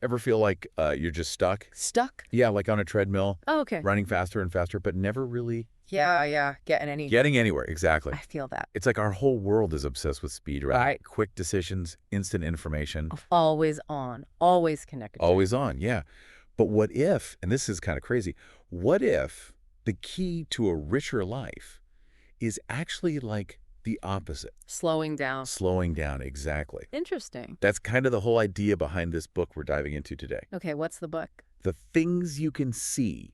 Ever feel like you're just stuck? Stuck? Yeah, like on a treadmill, Oh, okay. running faster and faster, but never really Yeah, yeah. Getting any. getting anywhere. Exactly. I feel that. It's like our whole world is obsessed with speed, right? Right. Quick decisions, instant information, Always on, always connected to. always on, yeah. But what if, and this is kind of crazy, what if the key to a richer life is actually like the opposite? Slowing down. Slowing down, exactly. Interesting. That's kind of the whole idea behind this book we're diving into today. Okay, what's the book? The things you can see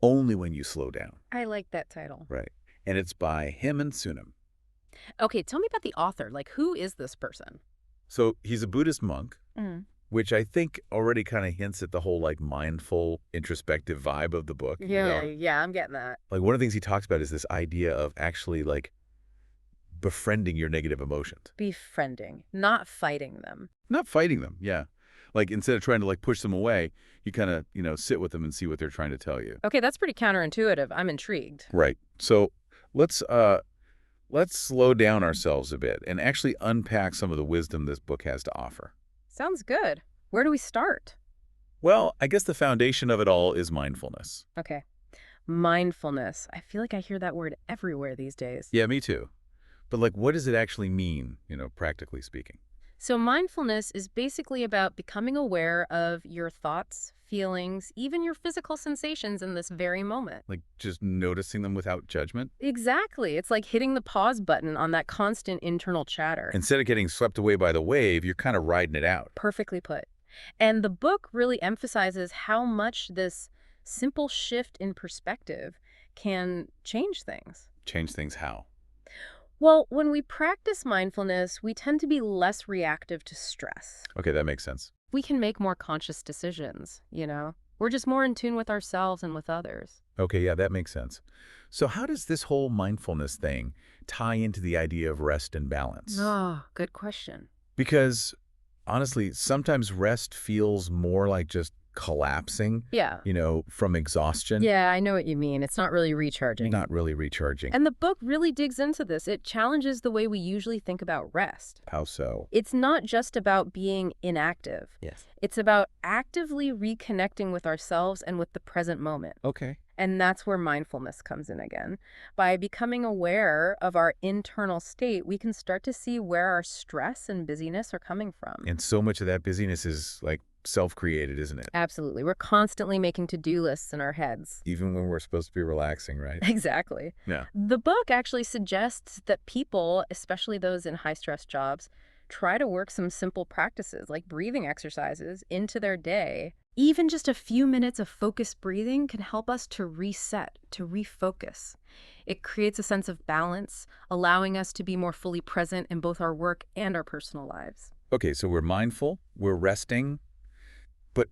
only when you slow down. I like that title. Right. And it's by him and Sunam. Okay, tell me about the author. Like, who is this person? So he's a Buddhist monk, Mm. which I think already kind of hints at the whole like mindful, introspective vibe of the book. Yeah, I'm getting that. Like one of the things he talks about is this idea of actually like befriending your negative emotions. Befriending, not fighting them. Not fighting them, yeah. Like instead of trying to like push them away, you kind of, sit with them and see what they're trying to tell you. Okay, that's pretty counterintuitive. I'm intrigued. Right. So let's slow down ourselves a bit and actually unpack some of the wisdom this book has to offer. Sounds good. Where do we start? Well, I guess the foundation of it all is mindfulness. Okay. Mindfulness. I feel like I hear that word everywhere these days. Yeah, me too. But like, what does it actually mean, practically speaking? So mindfulness is basically about becoming aware of your thoughts, feelings, even your physical sensations in this very moment. Like just noticing them without judgment? Exactly. It's like hitting the pause button on that constant internal chatter. Instead of getting swept away by the wave, you're kind of riding it out. Perfectly put. And the book really emphasizes how much this simple shift in perspective can change things. Change things how? Well, when we practice mindfulness, we tend to be less reactive to stress. Okay, that makes sense. We can make more conscious decisions, We're just more in tune with ourselves and with others. Okay, yeah, that makes sense. So how does this whole mindfulness thing tie into the idea of rest and balance? Oh, good question. Because honestly, sometimes rest feels more like just collapsing, Yeah. from exhaustion. Yeah, I know what you mean. It's not really recharging. Not really recharging. And the book really digs into this. It challenges the way we usually think about rest. How so? It's not just about being inactive. Yes. It's about actively reconnecting with ourselves and with the present moment. Okay. And that's where mindfulness comes in again. By becoming aware of our internal state, we can start to see where our stress and busyness are coming from. And so much of that busyness is like self-created, isn't it? Absolutely. We're constantly making to-do lists in our heads. Even when we're supposed to be relaxing, right? Exactly. Yeah. The book actually suggests that people, especially those in high-stress jobs, try to work some simple practices like breathing exercises into their day. Even just a few minutes of focused breathing can help us to reset, to refocus. It creates a sense of balance, allowing us to be more fully present in both our work and our personal lives. Okay, so we're mindful, we're resting, but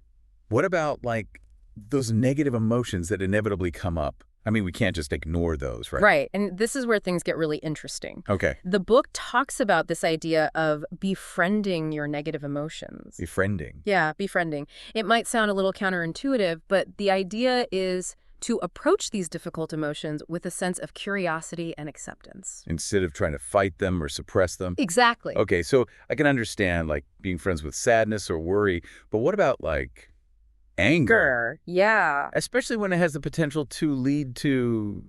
what about like those negative emotions that inevitably come up? I mean, we can't just ignore those, right? Right, and this is where things get really interesting. Okay. The book talks about this idea of befriending your negative emotions. Befriending. Yeah, befriending. It might sound a little counterintuitive, but the idea is to approach these difficult emotions with a sense of curiosity and acceptance. Instead of trying to fight them or suppress them. Exactly. Okay, so I can understand like being friends with sadness or worry, but what about like anger? Yeah. Especially when it has the potential to lead to,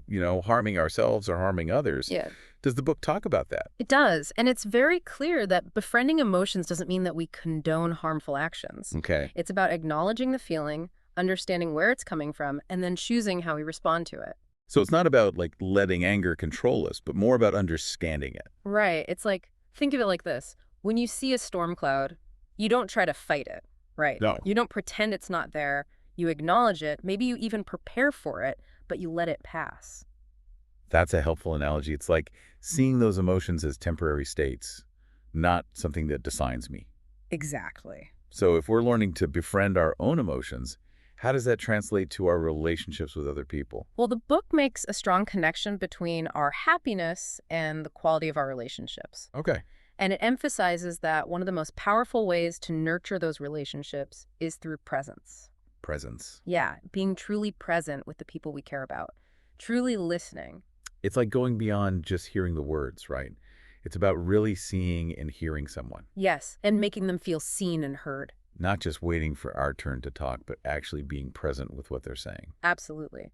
harming ourselves or harming others. Yeah. Does the book talk about that? It does. And it's very clear that befriending emotions doesn't mean that we condone harmful actions. Okay. It's about acknowledging the feeling, understanding where it's coming from, and then choosing how we respond to it. So it's not about like letting anger control us, but more about understanding it. Right. It's like, think of it like this. When you see a storm cloud, you don't try to fight it, right? No. You don't pretend it's not there. You acknowledge it. Maybe you even prepare for it, but you let it pass. That's a helpful analogy. It's like seeing those emotions as temporary states, not something that defines me. Exactly. So if we're learning to befriend our own emotions, how does that translate to our relationships with other people? Well, the book makes a strong connection between our happiness and the quality of our relationships. Okay. And it emphasizes that one of the most powerful ways to nurture those relationships is through presence. Presence. Yeah, being truly present with the people we care about, truly listening. It's like going beyond just hearing the words, right? It's about really seeing and hearing someone. Yes, and making them feel seen and heard. Not just waiting for our turn to talk, but actually being present with what they're saying. Absolutely.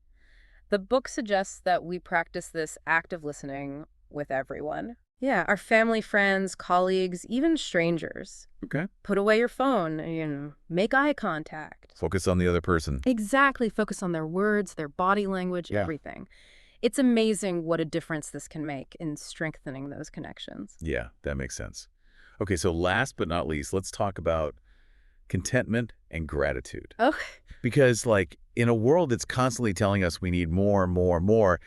The book suggests that we practice this active listening with everyone. Yeah, our family, friends, colleagues, even strangers. Okay. Put away your phone, make eye contact. Focus on the other person. Exactly, focus on their words, their body language, Yeah. everything. It's amazing what a difference this can make in strengthening those connections. Yeah, that makes sense. Okay, so last but not least, let's talk about contentment and gratitude. Oh, Because, like, in a world that's constantly telling us we need more, more, more,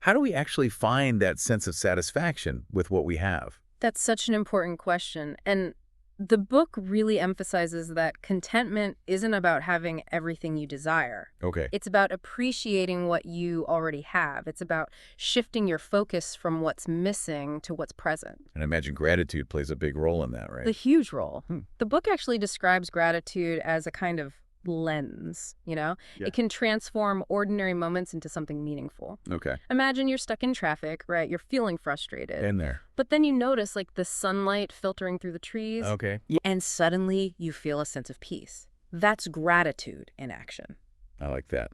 how do we actually find that sense of satisfaction with what we have? that's such an important question. And the book really emphasizes that contentment isn't about having everything you desire. Okay. It's about appreciating what you already have. It's about shifting your focus from what's missing to what's present. And I imagine gratitude plays a big role in that, The right? huge role. Hmm. The book actually describes gratitude as a kind of lens. Yeah. It can transform ordinary moments into something meaningful. Okay. Imagine you're stuck in traffic, right? You're feeling frustrated. In there. But then you notice like the sunlight filtering through the trees, Okay. and suddenly you feel a sense of peace. That's gratitude in action. I like that.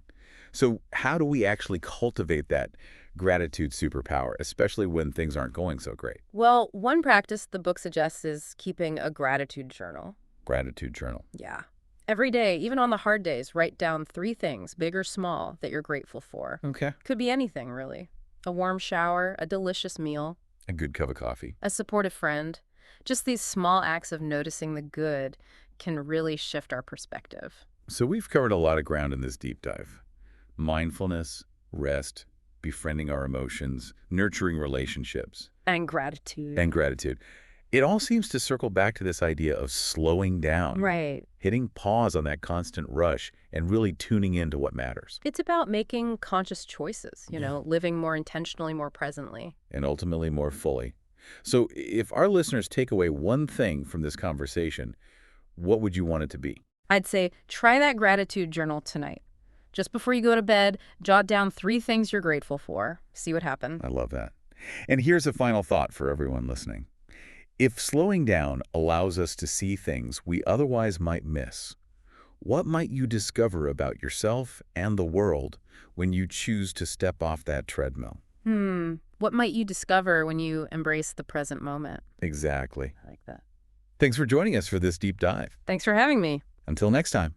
So how do we actually cultivate that gratitude superpower, especially when things aren't going so great? Well, one practice the book suggests is keeping a gratitude journal. Gratitude journal. Yeah. Every day, even on the hard days, write down 3 things, big or small, that you're grateful for. Okay. Could be anything, really. A warm shower, a delicious meal, A good cup of coffee. a supportive friend. Just these small acts of noticing the good can really shift our perspective. So we've covered a lot of ground in this deep dive. Mindfulness, rest, befriending our emotions, nurturing relationships, And gratitude. and gratitude. It all seems to circle back to this idea of slowing down, Right. hitting pause on that constant rush, and really tuning into what matters, It's about making conscious choices, Yeah. living more intentionally, more presently. and ultimately more fully. So if our listeners take away one thing from this conversation, what would you want it to be? I'd say try that gratitude journal tonight. Just before you go to bed, jot down 3 things you're grateful for. See what happens. I love that. And here's a final thought for everyone listening. If slowing down allows us to see things we otherwise might miss, what might you discover about yourself and the world when you choose to step off that treadmill? What might you discover when you embrace the present moment? Exactly. I like that. Thanks for joining us for this deep dive. Thanks for having me. Until next time.